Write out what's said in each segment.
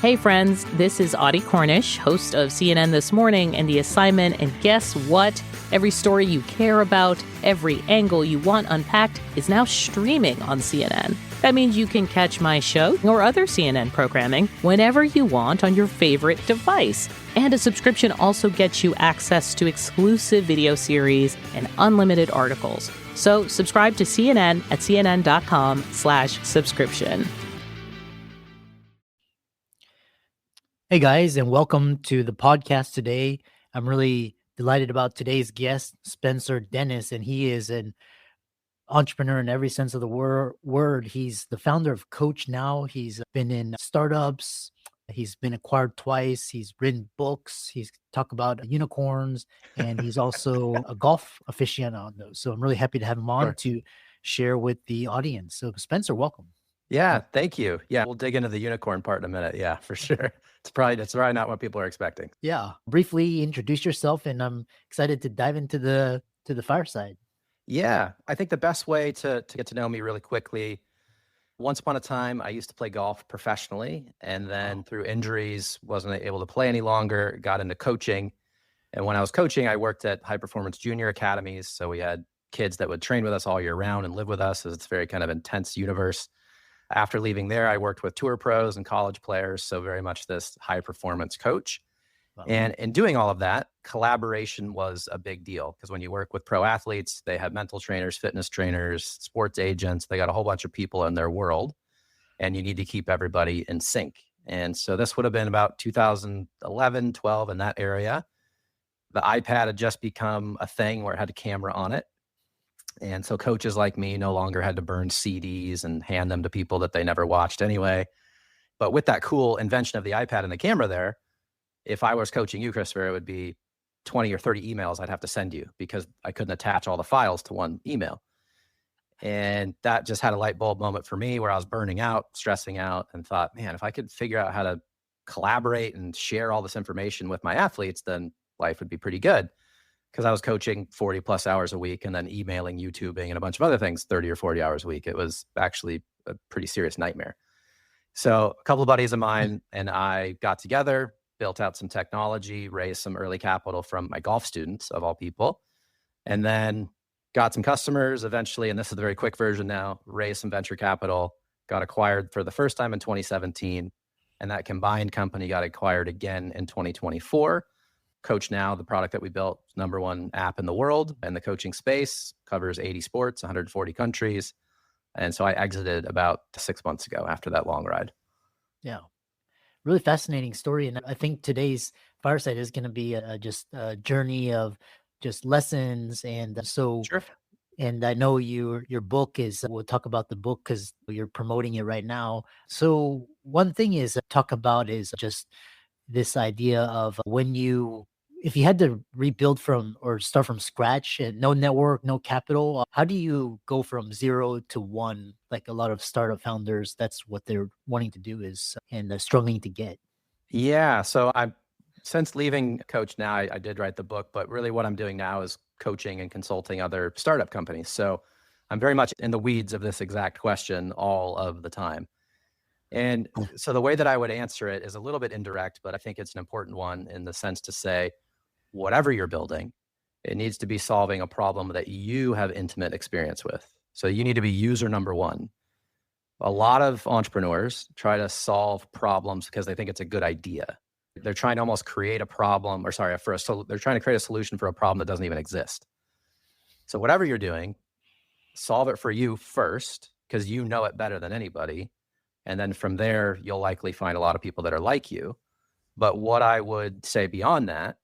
Hey friends, this is Audie Cornish, host of CNN This Morning and The Assignment, and guess what? Every story you care about, every angle you want unpacked is now streaming on CNN. That means you can catch my show or other CNN programming whenever you want on your favorite device. And a subscription also gets you access to exclusive video series and unlimited articles. So subscribe to CNN at cnn.com/subscription. Hey guys, and welcome to the podcast today. I'm really delighted about today's guest, Spencer Dennis, and he is an entrepreneur in every sense of the word. He's the founder of CoachNow. He's been in startups. He's been acquired twice. He's written books. He's talked about unicorns, and he's also a golf aficionado. So I'm really happy to have him on to share with the audience. So Spencer, welcome. Yeah, thank you. Yeah, we'll dig into the unicorn part in a minute. Yeah, for sure. It's probably not what people are expecting. Yeah. Briefly introduce yourself, and I'm excited to dive into the fireside. Yeah, I think the best way to get to know me really quickly, once upon a time, I used to play golf professionally, and then through injuries, wasn't able to play any longer, got into coaching. And when I was coaching, I worked at high performance junior academies. So we had kids that would train with us all year round and live with us. It's a very kind of intense universe. After leaving there, I worked with tour pros and college players, so very much this high-performance coach. Wow. And in doing all of that, collaboration was a big deal because when you work with pro athletes, they have mental trainers, fitness trainers, sports agents. They got a whole bunch of people in their world, and you need to keep everybody in sync. And so this would have been about 2011, 12 in that area. The iPad had just become a thing where it had a camera on it. And so coaches like me no longer had to burn CDs and hand them to people that they never watched anyway. But with that cool invention of the iPad and the camera there, if I was coaching you, Christopher, it would be 20 or 30 emails I'd have to send you because I couldn't attach all the files to one email. And that just had a light bulb moment for me where I was burning out, stressing out, and thought, man, if I could figure out how to collaborate and share all this information with my athletes, then life would be pretty good. Because I was coaching 40 plus hours a week and then emailing, YouTubing, and a bunch of other things 30 or 40 hours a week. It was actually a pretty serious nightmare. So a couple of buddies of mine and I got together, built out some technology, raised some early capital from my golf students, of all people, and then got some customers eventually. And this is the very quick version now, raised some venture capital, got acquired for the first time in 2017. And that combined company got acquired again in 2024. CoachNow, the product that we built, #1 app in the world in the coaching space, covers 80 sports, 140 countries. And so I exited about 6 months ago after that long ride. Yeah. Really fascinating story. And I think today's fireside is going to be just a journey of just lessons. And so, Sure. And I know your book is, we'll talk about the book because you're promoting it right now. So one thing is talk about is just this idea of if you had to rebuild from or start from scratch and no network, no capital, how do you go from 0 to 1? Like a lot of startup founders, that's what they're wanting to do and struggling to get. Yeah. So since leaving CoachNow, I did write the book, but really what I'm doing now is coaching and consulting other startup companies. So I'm very much in the weeds of this exact question all of the time. And so the way that I would answer it is a little bit indirect, but I think it's an important one in the sense to say, whatever you're building, it needs to be solving a problem that you have intimate experience with. So you need to be user number one. A lot of entrepreneurs try to solve problems because they think it's a good idea. They're trying to almost create a problem, they're trying to create a solution for a problem that doesn't even exist. So whatever you're doing, solve it for you first because you know it better than anybody. And then from there, you'll likely find a lot of people that are like you. But what I would say beyond that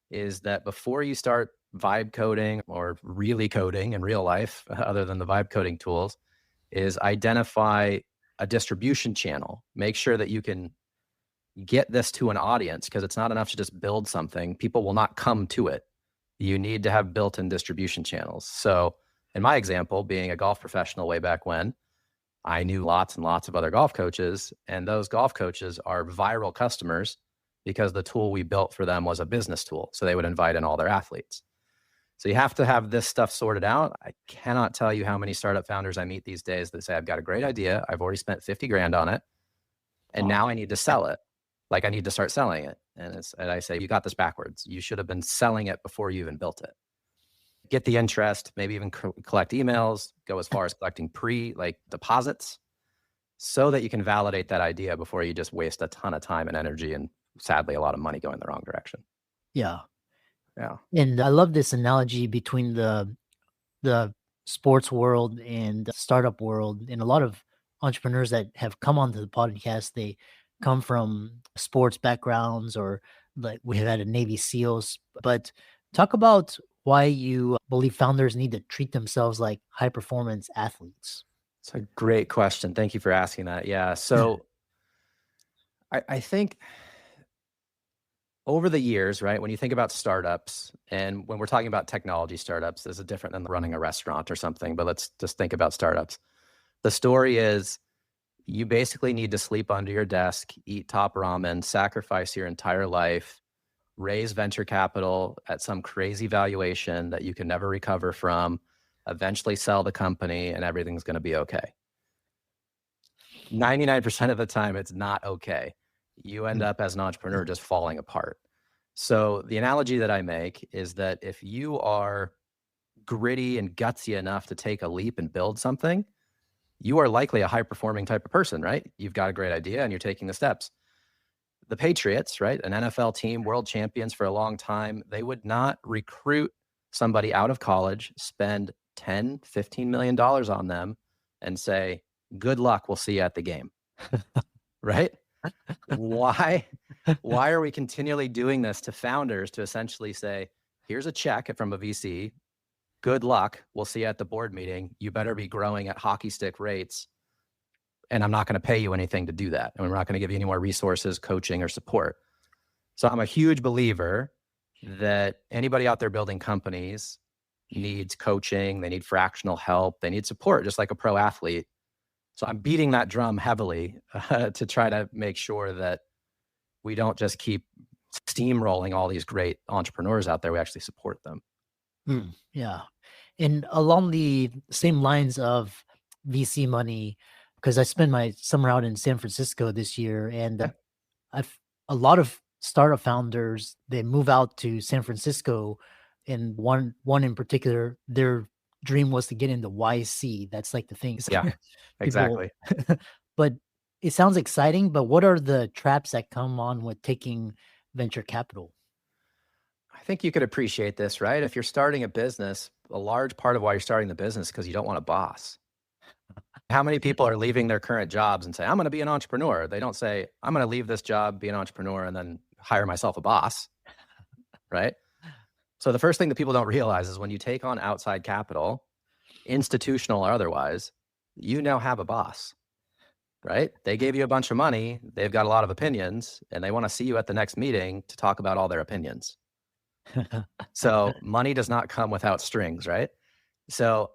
is that before you start vibe coding or really coding in real life, other than the vibe coding tools, is identify a distribution channel. Make sure that you can get this to an audience because it's not enough to just build something. People will not come to it. You need to have built-in distribution channels. So in my example, being a golf professional way back when, I knew lots and lots of other golf coaches, and those golf coaches are viral customers because the tool we built for them was a business tool. So they would invite in all their athletes. So you have to have this stuff sorted out. I cannot tell you how many startup founders I meet these days that say, I've got a great idea. I've already spent 50 grand on it. And now I need to sell it. like I need to start selling it. And I say, you got this backwards. You should have been selling it before you even built it. Get the interest, maybe even collect emails, go as far as collecting deposits, so that you can validate that idea before you just waste a ton of time and energy and sadly a lot of money going the wrong direction. Yeah. Yeah. And I love this analogy between the sports world and the startup world. And a lot of entrepreneurs that have come onto the podcast, they come from sports backgrounds, or like we have had a Navy SEALs. But talk about why you believe founders need to treat themselves like high performance athletes. It's a great question. Thank you for asking that. Yeah. So I think over the years, right, when you think about startups, and when we're talking about technology startups, this is different than running a restaurant or something, but let's just think about startups. The story is you basically need to sleep under your desk, eat top ramen, sacrifice your entire life, raise venture capital at some crazy valuation that you can never recover from, eventually sell the company, and everything's going to be okay. 99% of the time, it's not okay. You end up as an entrepreneur just falling apart. So the analogy that I make is that if you are gritty and gutsy enough to take a leap and build something, you are likely a high-performing type of person, right? You've got a great idea and you're taking the steps. The Patriots, right, an NFL team, world champions for a long time, they would not recruit somebody out of college, spend $10, $15 million on them and say, good luck, we'll see you at the game, right? Why are we continually doing this to founders to essentially say, here's a check from a VC, good luck, we'll see you at the board meeting, you better be growing at hockey stick rates, and I'm not going to pay you anything to do that, and we're not going to give you any more resources, coaching, or support. So I'm a huge believer that anybody out there building companies needs coaching, they need fractional help, they need support, just like a pro athlete. So I'm beating that drum heavily to try to make sure that we don't just keep steamrolling all these great entrepreneurs out there. We actually support them. Yeah. And along the same lines of VC money, because I spent my summer out in San Francisco this year, and I've a lot of startup founders, they move out to San Francisco, and one in particular, their dream was to get into YC. That's like the thing. So Yeah, people, exactly. but it sounds exciting, but what are the traps that come on with taking venture capital? I think you could appreciate this, right? If you're starting a business, a large part of why you're starting the business is because you don't want a boss. How many people are leaving their current jobs and say, I'm going to be an entrepreneur? They don't say, I'm going to leave this job, be an entrepreneur, and then hire myself a boss, right? So the first thing that people don't realize is when you take on outside capital, institutional or otherwise, you now have a boss, right? They gave you a bunch of money, they've got a lot of opinions, and they want to see you at the next meeting to talk about all their opinions. So money does not come without strings, right? So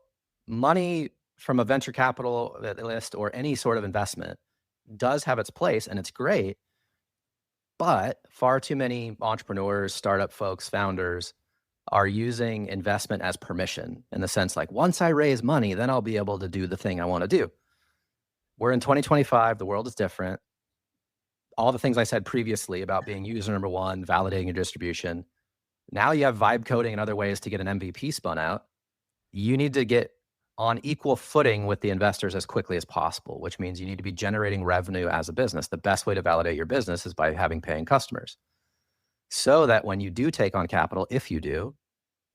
money from a venture capitalist or any sort of investment does have its place, and it's great. But far too many entrepreneurs, startup folks, founders are using investment as permission, in the sense like, once I raise money, then I'll be able to do the thing I want to do. We're in 2025. The world is different. All the things I said previously about being user number one, validating your distribution. Now you have vibe coding and other ways to get an MVP spun out. You need to get on equal footing with the investors as quickly as possible, which means you need to be generating revenue as a business. The best way to validate your business is by having paying customers. So that when you do take on capital, if you do,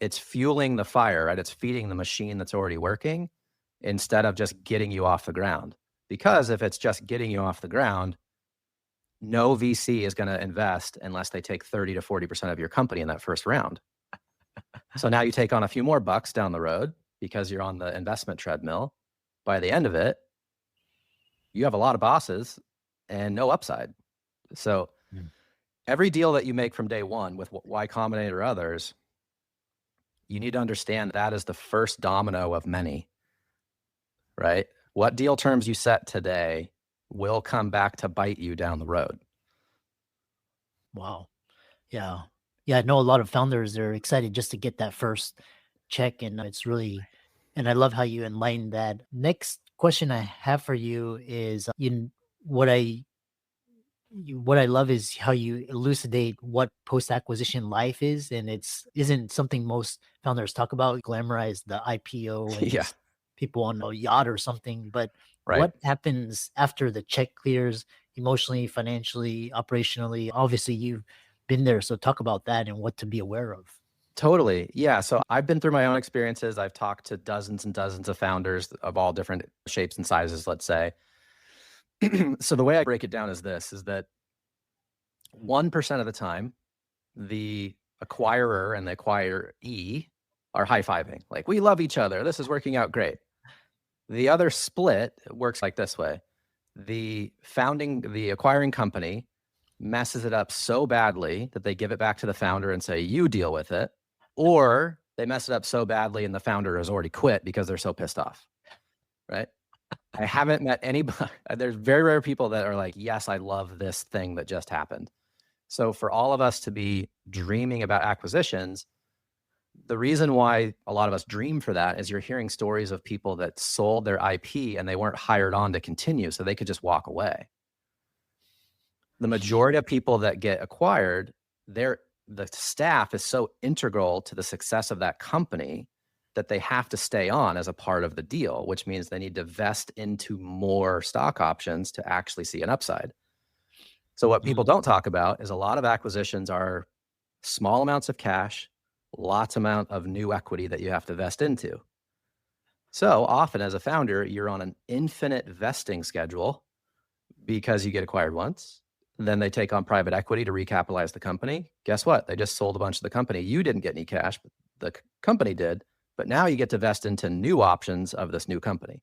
it's fueling the fire, right? It's feeding the machine that's already working instead of just getting you off the ground. Because if it's just getting you off the ground, no VC is going to invest unless they take 30 to 40% of your company in that first round. So now you take on a few more bucks down the road because you're on the investment treadmill. By the end of it, you have a lot of bosses and no upside. So every deal that you make from day one with Y Combinator or others, you need to understand that is the first domino of many, right? What deal terms you set today will come back to bite you down the road. Wow. Yeah. Yeah. I know a lot of founders, they're excited just to get that first check. And it's really, and I love how you enlightened that. Next question I have for you is what I what I love is how you elucidate what post-acquisition life is, and isn't something most founders talk about, glamorize the IPO and Yeah, just people on a yacht or something. But right. what happens after the check clears emotionally, financially, operationally? Obviously, you've been there, so talk about that and what to be aware of. Totally. Yeah. So I've been through my own experiences. I've talked to dozens and dozens of founders of all different shapes and sizes, let's say. So the way I break it down is this, is that 1% of the time, the acquirer and the acquiree are high-fiving. Like, we love each other. This is working out great. The other split works like this way. The acquiring company messes it up so badly that they give it back to the founder and say, you deal with it. Or they mess it up so badly and the founder has already quit because they're so pissed off, right? I haven't met anybody. There's very rare people that are like, yes, I love this thing that just happened. So for all of us to be dreaming about acquisitions, the reason why a lot of us dream for that is you're hearing stories of people that sold their IP and they weren't hired on to continue, so they could just walk away. The majority of people that get acquired, the staff is so integral to the success of that company that they have to stay on as a part of the deal, which means they need to vest into more stock options to actually see an upside. So what people don't talk about is a lot of acquisitions are small amounts of cash, lots amount of new equity that you have to vest into. So often as a founder, you're on an infinite vesting schedule because you get acquired once. Then they take on private equity to recapitalize the company. Guess what? They just sold a bunch of the company. You didn't get any cash, but the company did. But now you get to vest into new options of this new company.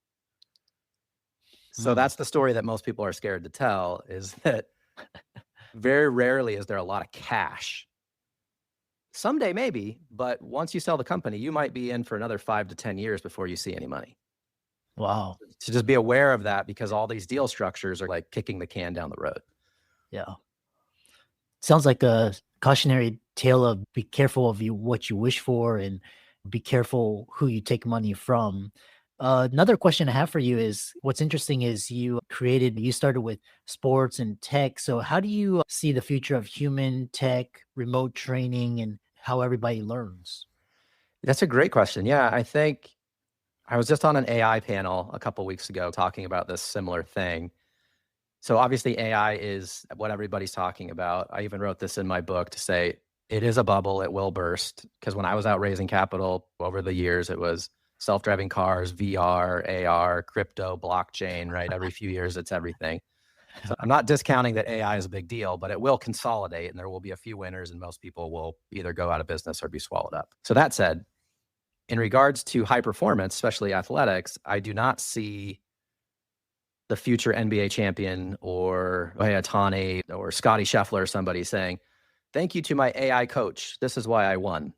So that's the story that most people are scared to tell, is that very rarely is there a lot of cash. Someday maybe, but once you sell the company, you might be in for another 5 to 10 years before you see any money. Wow. So just be aware of that, because all these deal structures are like kicking the can down the road. Yeah. Sounds like a cautionary tale of be careful of what you wish for, and be careful who you take money from. Another question I have for you is, what's interesting is you started with sports and tech. So how do you see the future of human tech, remote training, and how everybody learns? That's a great question. Yeah, I think I was just on an AI panel a couple weeks ago talking about this similar thing. So obviously AI is what everybody's talking about. I even wrote this in my book to say it is a bubble, it will burst. Because when I was out raising capital over the years, it was self-driving cars, VR, AR, crypto, blockchain, right? Every few years, it's everything. So I'm not discounting that AI is a big deal, but it will consolidate and there will be a few winners and most people will either go out of business or be swallowed up. So that said, in regards to high performance, especially athletics, I do not see the future NBA champion or Tani or Scotty Scheffler or somebody saying, thank you to my AI coach. This is why I won.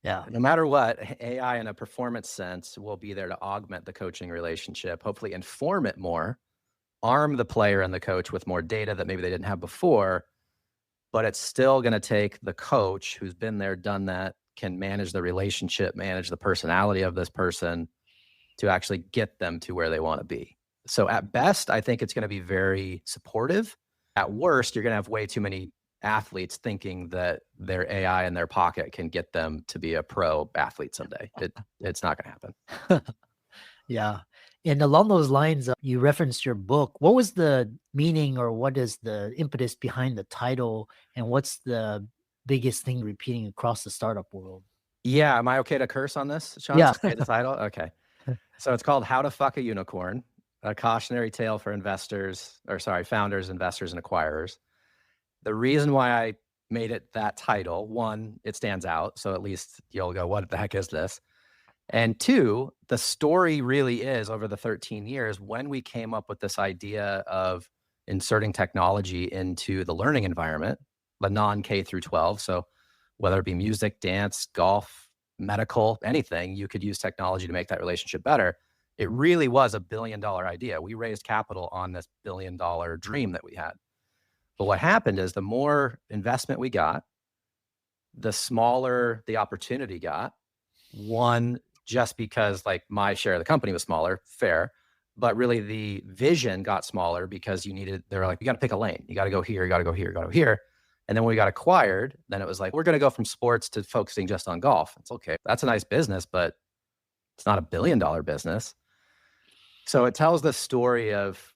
Yeah. No matter what, AI in a performance sense will be there to augment the coaching relationship, hopefully inform it more, arm the player and the coach with more data that maybe they didn't have before. But it's still going to take the coach who's been there, done that, can manage the relationship, manage the personality of this person to actually get them to where they want to be. So at best, I think it's going to be very supportive. At worst, you're going to have way too many athletes thinking that their AI in their pocket can get them to be a pro athlete someday. It's not going to happen. Yeah. And along those lines, you referenced your book. What was the meaning, or what is the impetus behind the title? And what's the biggest thing repeating across the startup world? Yeah. Am I okay to curse on this, Sean? Yeah. The title? Okay. So it's called How to Fuck a Unicorn, a cautionary tale for founders, investors, and acquirers. The reason why I made it that title, one, it stands out. So at least you'll go, what the heck is this? And two, the story really is over the 13 years when we came up with this idea of inserting technology into the learning environment, the non-K through 12. So whether it be music, dance, golf, medical, anything, you could use technology to make that relationship better. It really was a $1 billion idea. We raised capital on this $1 billion dream that we had. But what happened is the more investment we got, the smaller the opportunity got. One, just because like my share of the company was smaller, fair. But really the vision got smaller because they were like, you got to pick a lane. You got to go here, you got to go here, you got to go here. And then when we got acquired, then it was like, we're going to go from sports to focusing just on golf. It's okay. That's a nice business, but it's not $1 billion business. So it tells the story of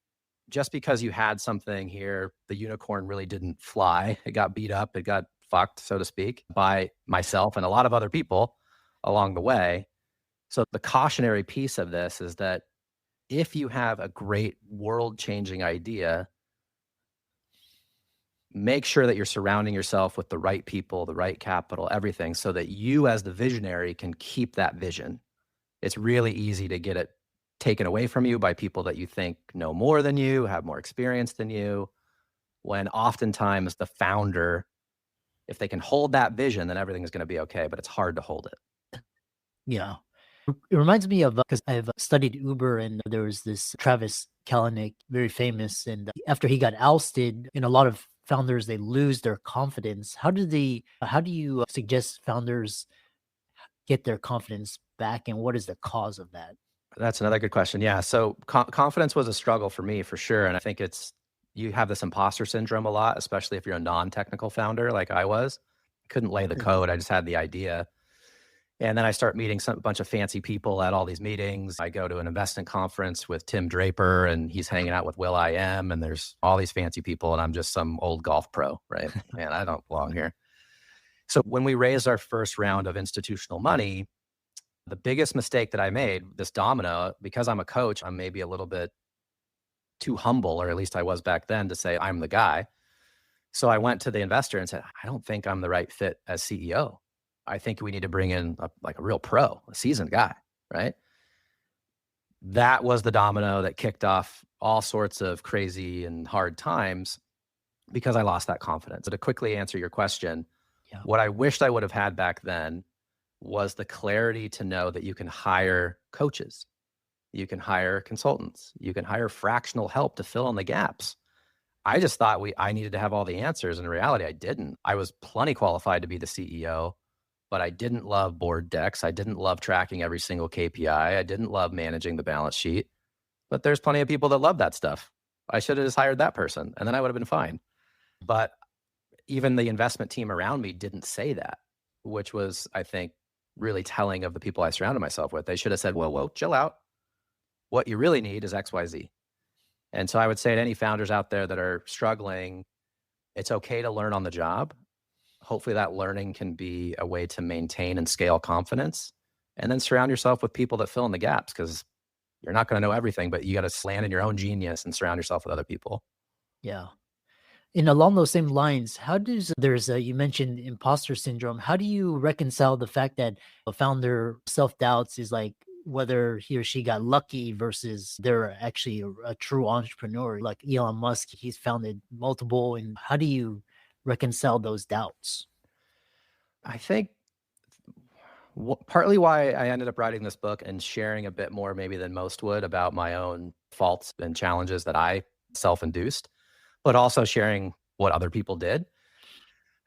just because you had something here, the unicorn really didn't fly. It got beat up. It got fucked, so to speak, by myself and a lot of other people along the way. So the cautionary piece of this is that if you have a great world-changing idea, make sure that you're surrounding yourself with the right people, the right capital, everything, so that you as the visionary can keep that vision. It's really easy to get it taken away from you by people that you think know more than you, have more experience than you, when oftentimes the founder, if they can hold that vision, then everything is going to be okay, but it's hard to hold it. Yeah. It reminds me of, because I've studied Uber, and there was this Travis Kalanick, very famous. And after he got ousted, a lot of founders, they lose their confidence. How do you suggest founders get their confidence back, and what is the cause of that? That's another good question. Yeah. So confidence was a struggle for me for sure. And I think you have this imposter syndrome a lot, especially if you're a non-technical founder like I was. Couldn't lay the code. I just had the idea. And then I start meeting a bunch of fancy people at all these meetings. I go to an investment conference with Tim Draper, and he's hanging out with Will I Am, and there's all these fancy people, and I'm just some old golf pro, right? Man, I don't belong here. So when we raised our first round of institutional money, the biggest mistake that I made, this domino, because I'm a coach, I'm maybe a little bit too humble, or at least I was back then, to say I'm the guy. So I went to the investor and said, I don't think I'm the right fit as CEO. I think we need to bring in a real pro, a seasoned guy, right? That was the domino that kicked off all sorts of crazy and hard times because I lost that confidence. So to quickly answer your question, what I wished I would have had back then was the clarity to know that you can hire coaches, you can hire consultants, you can hire fractional help to fill in the gaps. I just thought I needed to have all the answers. In reality, I didn't. I was plenty qualified to be the CEO, but I didn't love board decks. I didn't love tracking every single KPI. I didn't love managing the balance sheet. But there's plenty of people that love that stuff. I should have just hired that person, and then I would have been fine. But even the investment team around me didn't say that, which was, I think, really telling of the people I surrounded myself with. They should have said, whoa, chill out. What you really need is XYZ. And so I would say to any founders out there that are struggling, it's okay to learn on the job. Hopefully that learning can be a way to maintain and scale confidence, and then surround yourself with people that fill in the gaps, because you're not going to know everything, but you got to land in your own genius and surround yourself with other people. Yeah. And along those same lines, you mentioned imposter syndrome. How do you reconcile the fact that a founder self-doubts is like whether he or she got lucky versus they're actually a true entrepreneur? Like Elon Musk, he's founded multiple. And how do you reconcile those doubts? I think partly why I ended up writing this book and sharing a bit more maybe than most would about my own faults and challenges that I self-induced, but also sharing what other people did.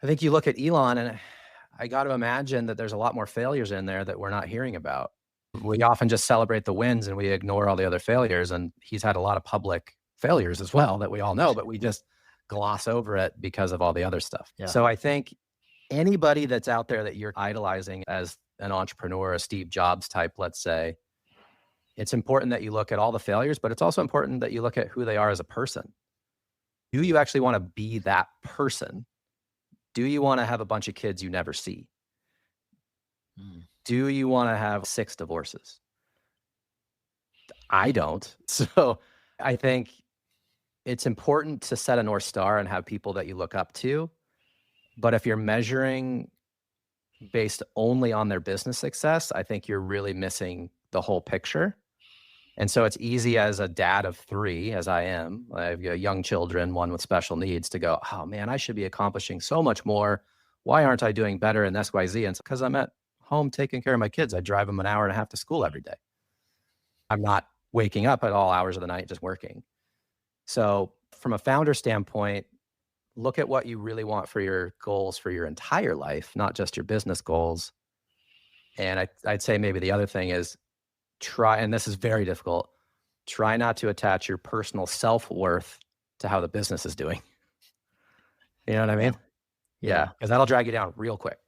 I think you look at Elon, and I got to imagine that there's a lot more failures in there that we're not hearing about. We often just celebrate the wins and we ignore all the other failures. And he's had a lot of public failures as well that we all know, but we just gloss over it because of all the other stuff. Yeah. So I think anybody that's out there that you're idolizing as an entrepreneur, a Steve Jobs type, let's say, it's important that you look at all the failures, but it's also important that you look at who they are as a person. Do you actually want to be that person? Do you want to have a bunch of kids you never see? Do you want to have 6 divorces? I don't. So I think it's important to set a North Star and have people that you look up to. But if you're measuring based only on their business success, I think you're really missing the whole picture. And so it's easy as a dad of 3, as I am, I have young children, one with special needs, to go, oh man, I should be accomplishing so much more. Why aren't I doing better in XYZ? And it's because I'm at home taking care of my kids. I drive them an hour and a half to school every day. I'm not waking up at all hours of the night just working. So from a founder standpoint, look at what you really want for your goals for your entire life, not just your business goals. And I'd say maybe the other thing is try, and this is very difficult, try not to attach your personal self-worth to how the business is doing. You know what I mean? Yeah, because that'll drag you down real quick.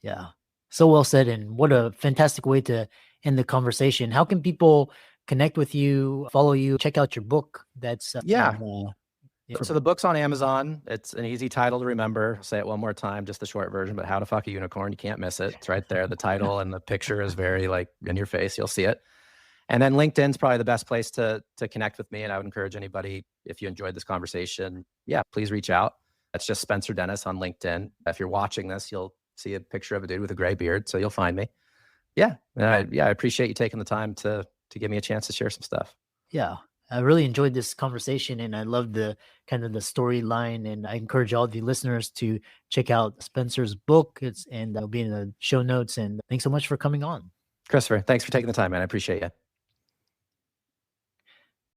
Yeah. So well said. And what a fantastic way to end the conversation. How can people connect with you, follow you, check out your book? That's So the book's on Amazon. It's an easy title to remember. I'll say it one more time, just the short version, but How to Fuck a Unicorn. You can't miss it. It's right there. The title and the picture is very like in your face. You'll see it. And then LinkedIn's probably the best place to connect with me. And I would encourage anybody, if you enjoyed this conversation, please reach out. That's just Spencer Dennis on LinkedIn. If you're watching this, you'll see a picture of a dude with a gray beard. So you'll find me. I appreciate you taking the time to give me a chance to share some stuff. Yeah. I really enjoyed this conversation, and I love the kind of the storyline, and I encourage all the listeners to check out Spencer's book. It'll be in the show notes, and thanks so much for coming on. Christopher, thanks for taking the time, man. I appreciate you.